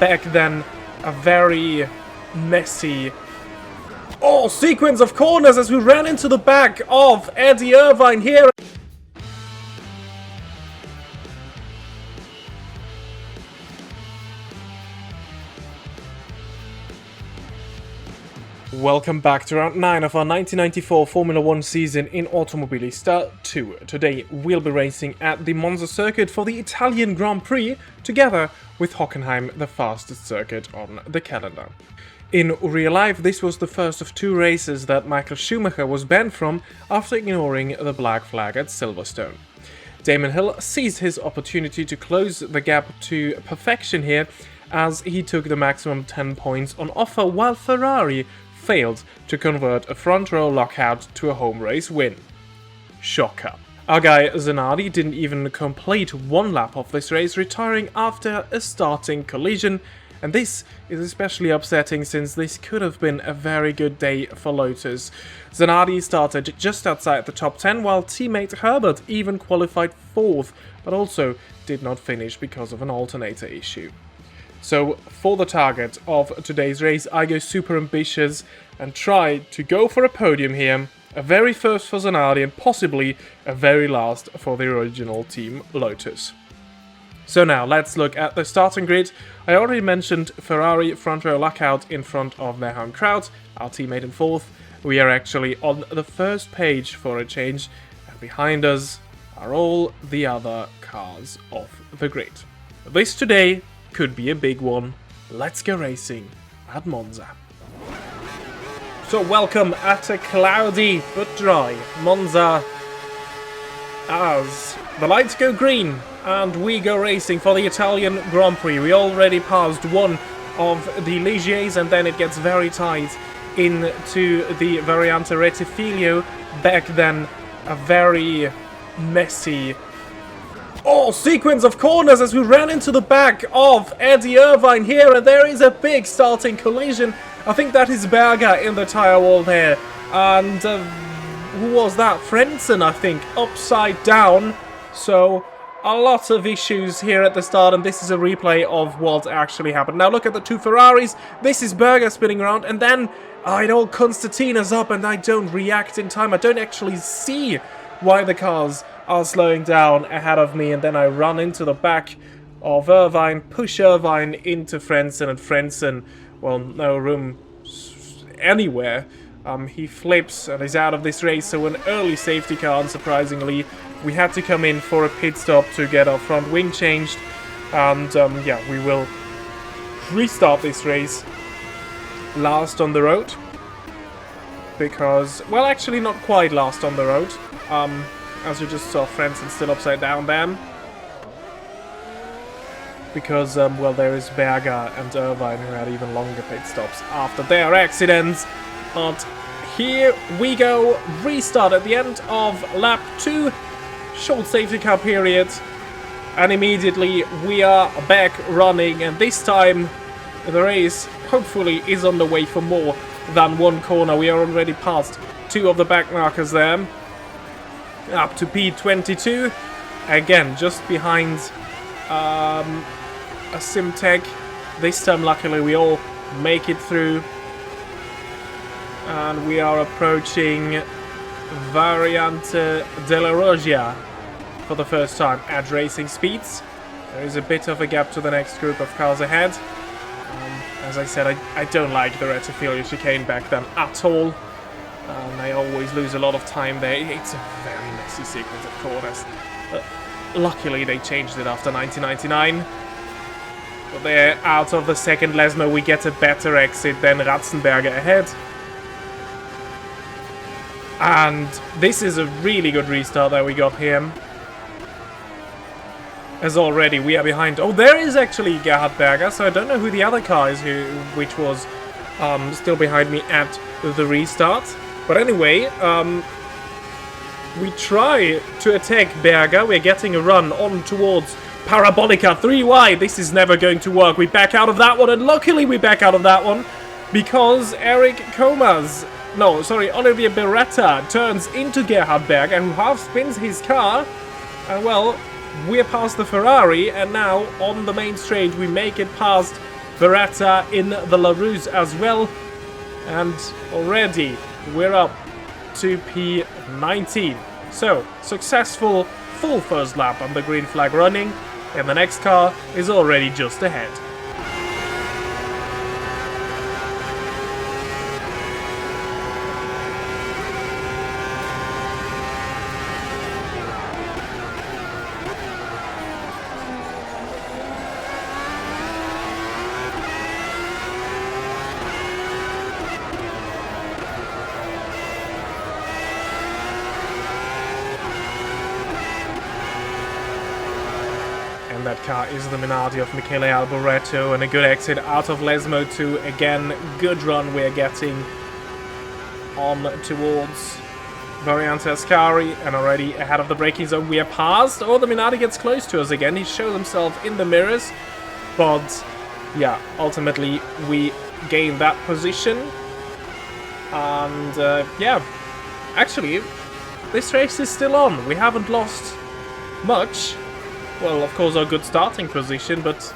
back then a very messy sequence of corners as we ran into the back of Eddie Irvine here. Welcome back to round 9 of our 1994 Formula 1 season in Automobilista 2. Today we'll be racing at the Monza circuit for the Italian Grand Prix, together with Hockenheim, the fastest circuit on the calendar. In real life, this was the first of 2 races that Michael Schumacher was banned from after ignoring the black flag at Silverstone. Damon Hill seized his opportunity to close the gap to perfection here, as he took the maximum 10 points on offer, while Ferrari failed to convert a front row lockout to a home race win. Shocker. Our guy Zanardi didn't even complete 1 lap of this race, retiring after a starting collision, and this is especially upsetting since this could have been a very good day for Lotus. Zanardi started just outside the top 10, while teammate Herbert even qualified 4th, but also did not finish because of an alternator issue. So, for the target of today's race, I go super ambitious and try to go for a podium here, a very first for Zanardi and possibly a very last for the original Team Lotus. So now, let's look at the starting grid. I already mentioned Ferrari front row lockout in front of their home crowd, our teammate in 4th. We are actually on the first page for a change, and behind us are all the other cars off the grid. This today could be a big one. Let's go racing at Monza. So welcome at a cloudy but dry Monza as the lights go green and we go racing for the Italian Grand Prix. We already passed one of the Ligiers and then it gets very tight into the Variante Rettifilo. Back then a very messy sequence of corners as we ran into the back of Eddie Irvine here, and there is a big starting collision. I think that is Berger in the tyre wall there, and who was that? Frentzen, I think, upside down. So a lot of issues here at the start, and this is a replay of what actually happened. Now look at the 2 Ferraris. This is Berger spinning around, and then it all Constantina's up, and I don't react in time. I don't actually see why the cars are slowing down ahead of me, and then I run into the back of Irvine, push Irvine into Frentzen, and Frentzen, well, no room anywhere. He flips and is out of this race, so an early safety car, unsurprisingly. We had to come in for a pit stop to get our front wing changed, and yeah, we will restart this race last on the road, because, well, actually not quite last on the road. As you just saw, Frentzen still upside down then. Because, well, there is Berger and Irvine who had even longer pit stops after their accidents. But here we go. Restart at the end of lap 2. Short safety car period. And immediately we are back running. And this time the race hopefully is on the way for more than 1 corner. We are already past 2 of the back markers there. Up to P22, again just behind a Simtech. This time luckily we all make it through, and we are approaching Variante della Roggia for the first time at racing speeds. There is a bit of a gap to the next group of cars ahead. As I said, I don't like the Rettifilo chicane back then at all. I always lose a lot of time there. It's a very messy sequence of corners. Luckily they changed it after 1999. But there, out of the second Lesmo, we get a better exit than Ratzenberger ahead. And this is a really good restart that we got here. As already we are behind. Oh, there is actually Gerhard Berger, so I don't know who the other car is which was still behind me at the restart. But anyway, we try to attack Berger. We're getting a run on towards Parabolica 3 wide. This is never going to work. We back out of that one, and luckily we back out of that one because Eric Comas, Olivier Beretta turns into Gerhard Berger, who half spins his car. And well, we're past the Ferrari, and now on the main straight we make it past Beretta in the Larousse as well. And already we're up to P19. So, successful full first lap on the green flag running, and the next car is already just ahead. That car is the Minardi of Michele Alboreto, and a good exit out of Lesmo too. Again, good run we're getting on towards Variante Ascari, and already ahead of the braking zone we are passed. Oh, the Minardi gets close to us again. He shows himself in the mirrors, but yeah, ultimately we gain that position. And yeah, actually, this race is still on. We haven't lost much. Well, of course, our good starting position, but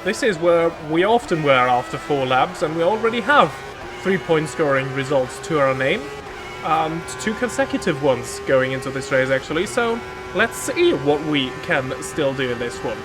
this is where we often were after 4 laps, and we already have 3-point scoring results to our name, and 2 consecutive ones going into this race, actually, so let's see what we can still do in this one.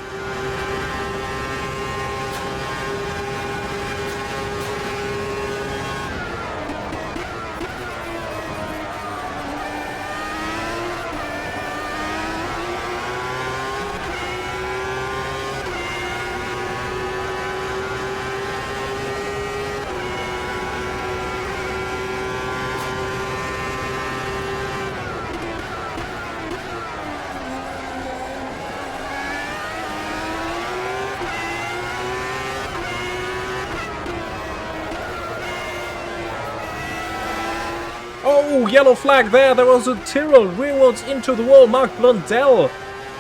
Oh, yellow flag there. There was a Tyrrell rearwards into the wall. Mark Blundell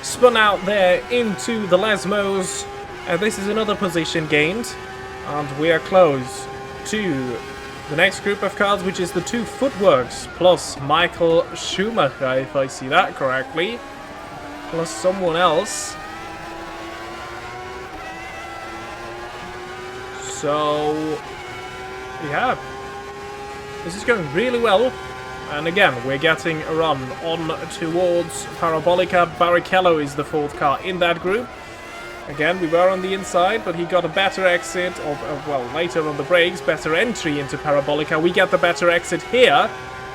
spun out there into the Lesmos. And this is another position gained. And we are close to the next group of cars, which is the 2 Footworks plus Michael Schumacher, if I see that correctly. Plus someone else. So, yeah. This is going really well, and again, we're getting a run on towards Parabolica. Barrichello is the 4th car in that group. Again, we were on the inside, but he got a better exit, or well, later on the brakes, better entry into Parabolica. We get the better exit here,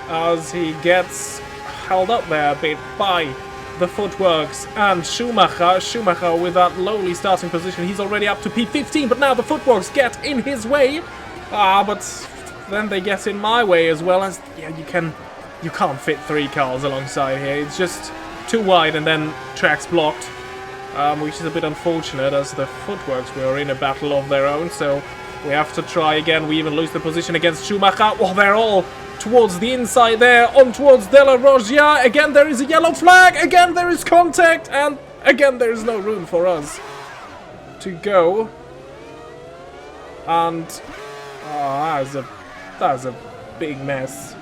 as he gets held up there a bit by the Footworks and Schumacher. Schumacher with that lowly starting position, he's already up to P15, but now the Footworks get in his way. But then they get in my way as well, as yeah, you can't fit 3 cars alongside here. It's just too wide, and then track's blocked, which is a bit unfortunate, as the Footworks were in a battle of their own. So we have to try again. We even lose the position against Schumacher. Well, they're all towards the inside there, on towards Della Roggia. Again, there is a yellow flag. Again, there is contact, and again, there is no room for us to go. And that's a big mess.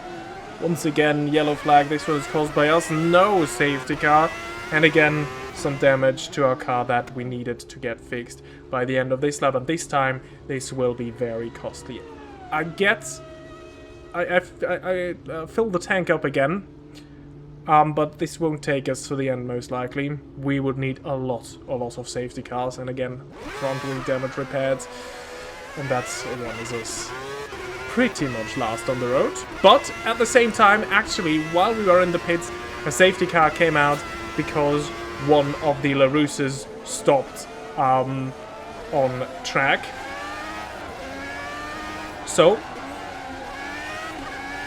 Once again, yellow flag. This was caused by us. No safety car. And again, some damage to our car that we needed to get fixed by the end of this lap. And this time, this will be very costly. I filled the tank up again. But this won't take us to the end, most likely. We would need a lot of safety cars. And again, front wing damage repaired. And that's, again, is this pretty much last on the road. But at the same time, actually, while we were in the pits, a safety car came out because one of the Larousses stopped on track. So,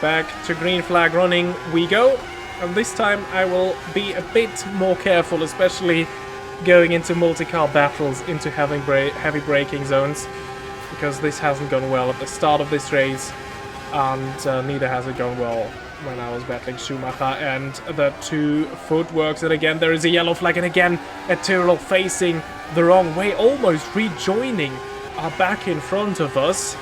back to green flag running we go. And this time I will be a bit more careful, especially going into multi-car battles, into heavy braking zones. Because this hasn't gone well at the start of this race, and neither has it gone well when I was battling Schumacher and the 2 Footworks. And again, there is a yellow flag, and again, a Tyrrell facing the wrong way, almost rejoining back in front of us.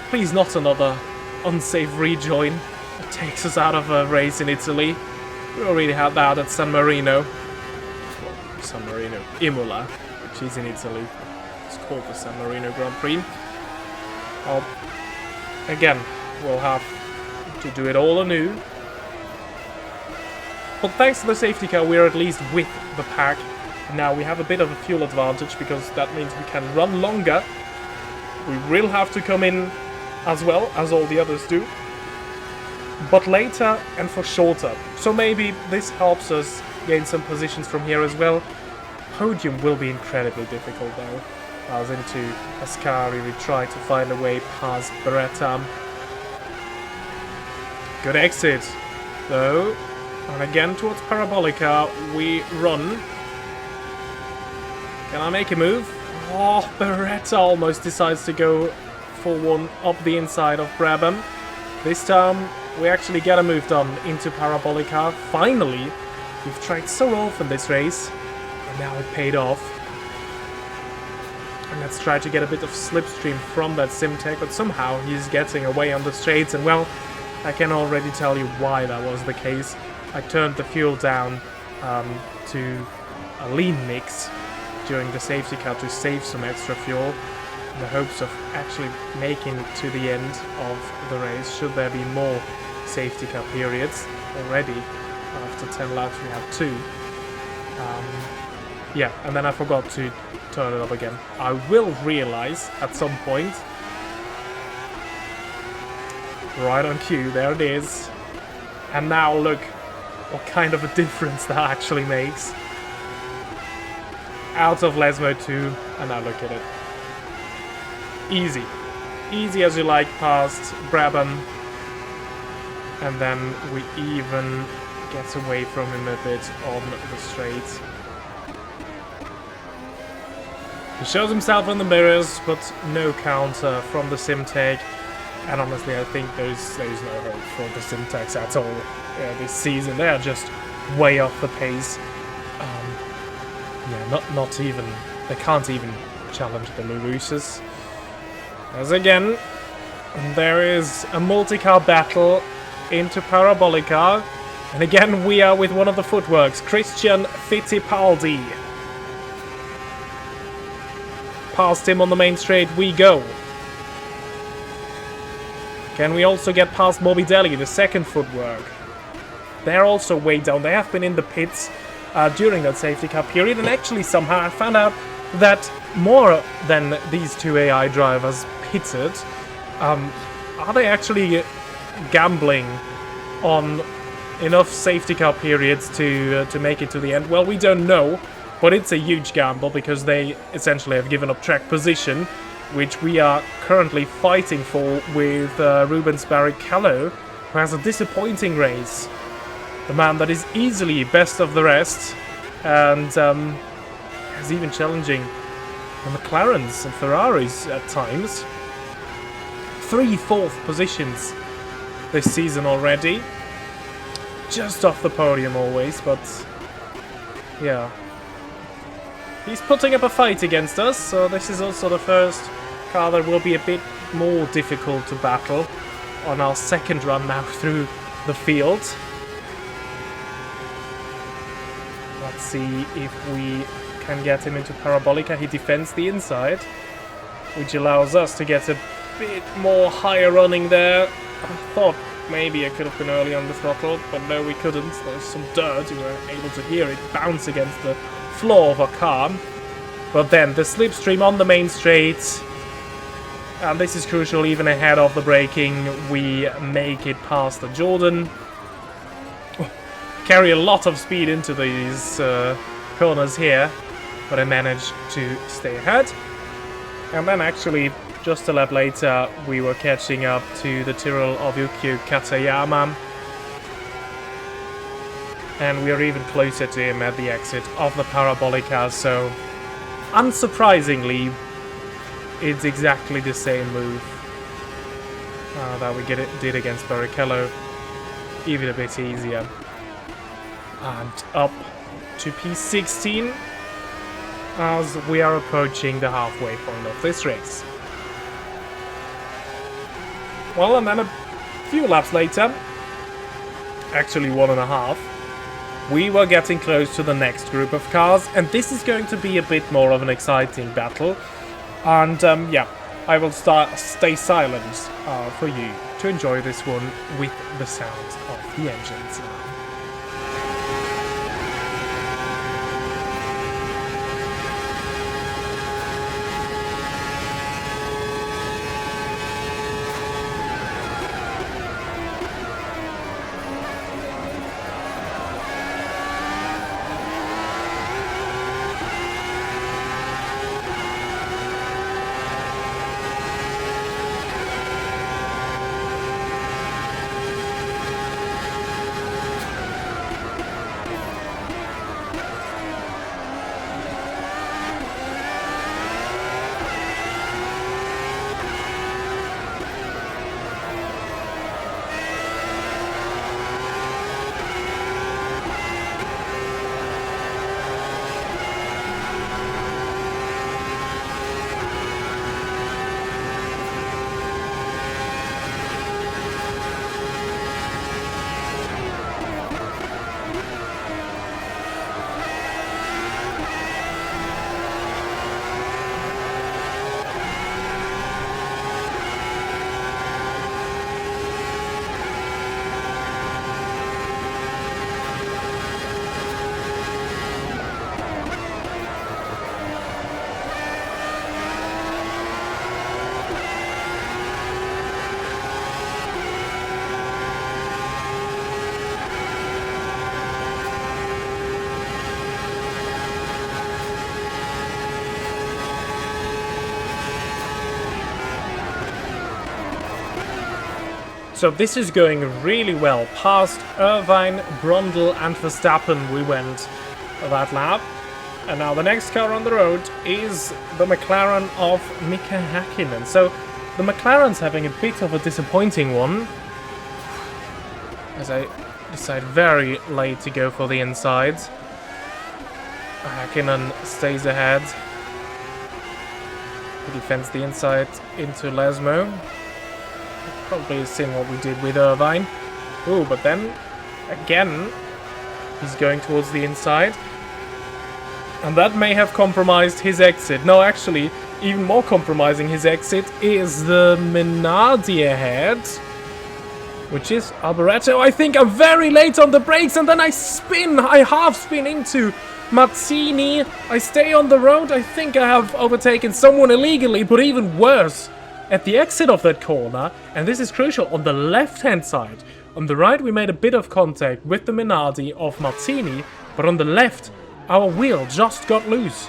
Please, not another unsafe rejoin that takes us out of a race in Italy. We already had that at San Marino. Well, San Marino, Imola, which is in Italy. It's for the San Marino Grand Prix. Well, again, we'll have to do it all anew. But thanks to the safety car, we're at least with the pack. Now we have a bit of a fuel advantage because that means we can run longer. We will have to come in as well as all the others do, but later and for shorter. So maybe this helps us gain some positions from here as well. Podium will be incredibly difficult though. As into Ascari, we try to find a way past Beretta. Good exit though. And again towards Parabolica we run. Can I make a move? Oh, Beretta almost decides to go for one up the inside of Brabham. This time we actually get a move done into Parabolica. Finally, we've tried so often this race, and now it paid off. And let's try to get a bit of slipstream from that Simtek, but somehow he's getting away on the straights, and well, I can already tell you why that was the case. I turned the fuel down to a lean mix during the safety car to save some extra fuel in the hopes of actually making it to the end of the race should there be more safety car periods. Already after 10 laps we have 2. Yeah, and then I forgot to turn it up again. I will realize at some point. Right on cue, there it is. And now look what kind of a difference that actually makes. Out of Lesmo 2, and now look at it. Easy. Easy as you like past Brabham. And then we even get away from him a bit on the straight. He shows himself in the mirrors, but no counter from the Simtek. And honestly, I think there's no hope for the Simtex at all this season. They are just way off the pace. Yeah, not even. They can't even challenge the Luluses. As again, there is a multi-car battle into Parabolica. And again, we are with one of the footworks, Christian Fittipaldi. Past him on the main straight we go. Can we also get past Morbidelli, the second footwork? They're also way down. They have been in the pits during that safety car period, and actually somehow I found out that more than these 2 AI drivers pitted, are they actually gambling on enough safety car periods to make it to the end? Well, we don't know, but it's a huge gamble because they essentially have given up track position, which we are currently fighting for with Rubens Barrichello, who has a disappointing race. The man that is easily best of the rest, and is even challenging the McLarens and Ferraris at times. 3 fourth positions this season already. Just off the podium always, but yeah. He's putting up a fight against us, so this is also the first car that will be a bit more difficult to battle on our second run now through the field. Let's see if we can get him into Parabolica. He defends the inside, which allows us to get a bit more higher running there. I thought maybe I could have been early on the throttle, but no, we couldn't. There's some dirt. We were able to hear it bounce against the floor of our car. But then the slipstream on the main straight, and this is crucial, even ahead of the braking, we make it past the Jordan. Carry a lot of speed into these corners here, but I managed to stay ahead. And then actually, just a lap later, we were catching up to the Tyrrell of Yukio Katayama. And we are even closer to him at the exit of the Parabolica, so unsurprisingly, it's exactly the same move that we did against Barrichello, even a bit easier. And up to P16 as we are approaching the halfway point of this race. Well, and then a few laps later, actually 1.5, we were getting close to the next group of cars, and this is going to be a bit more of an exciting battle. And yeah, I will stay silent for you to enjoy this one with the sound of the engines now. So this is going really well. Past Irvine, Brundle and Verstappen we went that lap. And now the next car on the road is the McLaren of Mika Häkkinen. So the McLaren's having a bit of a disappointing one, as I decide very late to go for the inside. Häkkinen stays ahead. He defends the inside into Lesmo. Probably seen what we did with Irvine. Ooh, but then, again, he's going towards the inside. And that may have compromised his exit. No, actually, even more compromising his exit is the Minardi ahead, which is Alboreto. I think I'm very late on the brakes, and then I half spin into Mazzini. I stay on the road. I think I have overtaken someone illegally, but even worse, at the exit of that corner, and this is crucial, on the left-hand side. On the right, we made a bit of contact with the Minardi of Mazzini, but on the left, our wheel just got loose.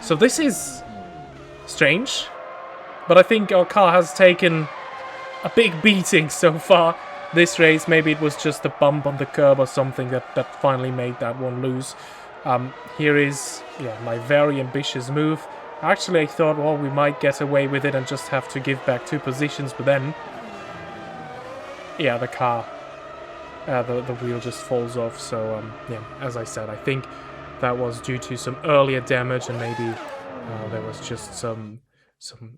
So this is strange, but I think our car has taken a big beating so far this race. Maybe it was just a bump on the curb or something that finally made that one loose. Here is my very ambitious move. Actually, I thought, well, we might get away with it and just have to give back 2 positions, but then, the car, the wheel just falls off. So, as I said, I think that was due to some earlier damage, and maybe there was just some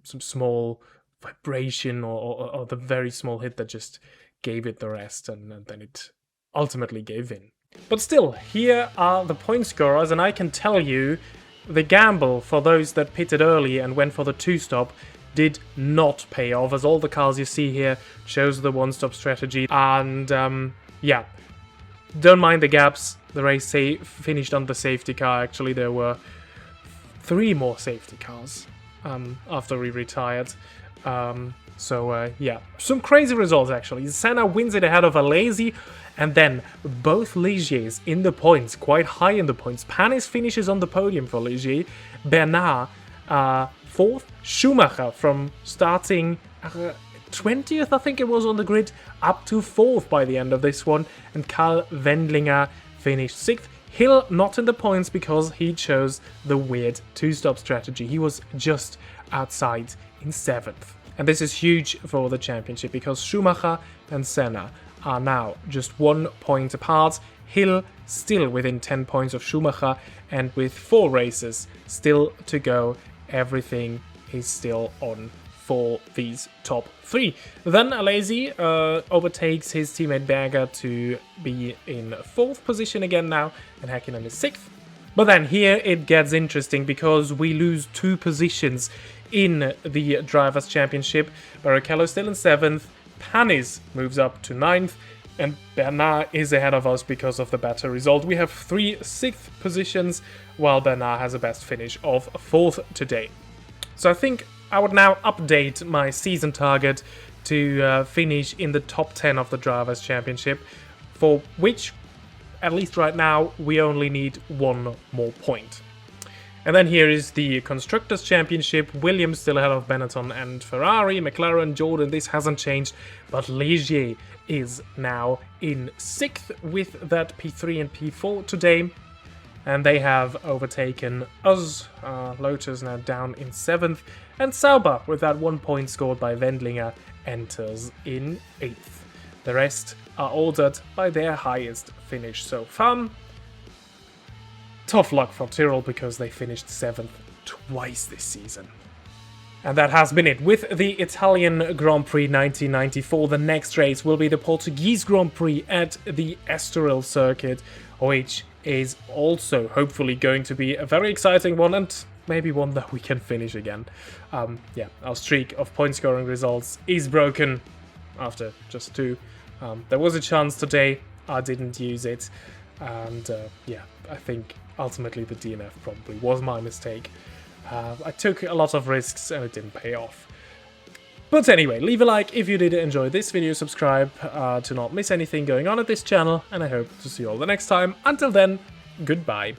small vibration or the very small hit that just gave it the rest, and then it ultimately gave in. But still, here are the point scorers, and I can tell you, the gamble for those that pitted early and went for the 2-stop did not pay off, as all the cars you see here chose the 1-stop strategy. And don't mind the gaps. The race finished on the safety car. Actually, there were 3 more safety cars after we retired. Some crazy results actually. Senna wins it ahead of Alesi. And then both Ligiers in the points, quite high in the points. Panis finishes on the podium for Ligier. Bernard 4th. Schumacher from starting 20th, I think it was, on the grid, up to 4th by the end of this one. And Karl Wendlinger finished 6th. Hill not in the points because he chose the weird 2-stop strategy. He was just outside in 7th. And this is huge for the championship because Schumacher and Senna are now just 1 point apart. Hill still within 10 points of Schumacher, and with 4 races still to go, everything is still on for these top 3. Then Alesi overtakes his teammate Berger to be in 4th position again now, and Häkkinen is 6th. But then here it gets interesting because we lose 2 positions in the Drivers' Championship. Barrichello still in 7th, Panis moves up to 9th, and Bernard is ahead of us because of the better result. We have 3 6th positions, while Bernard has a best finish of 4th today. So I think I would now update my season target to finish in the top 10 of the Drivers' Championship, for which, at least right now, we only need 1 more point. And then here is the Constructors' Championship. Williams still ahead of Benetton and Ferrari. McLaren, Jordan, this hasn't changed, but Ligier is now in 6th with that P3 and P4 today. And they have overtaken us. Lotus now down in 7th. And Sauber, with that 1 point scored by Wendlinger, enters in 8th. The rest are ordered by their highest finish so far. Tough luck for Tyrrell because they finished 7th twice this season. And that has been it with the Italian Grand Prix 1994. The next race will be the Portuguese Grand Prix at the Estoril circuit, which is also hopefully going to be a very exciting one, and maybe one that we can finish again. Yeah, our streak of point scoring results is broken after just 2. There was a chance today, I didn't use it, and yeah, I think ultimately the DNF probably was my mistake. I took a lot of risks and it didn't pay off. But anyway, leave a like if you did enjoy this video, subscribe to not miss anything going on at this channel, and I hope to see you all the next time. Until then, goodbye.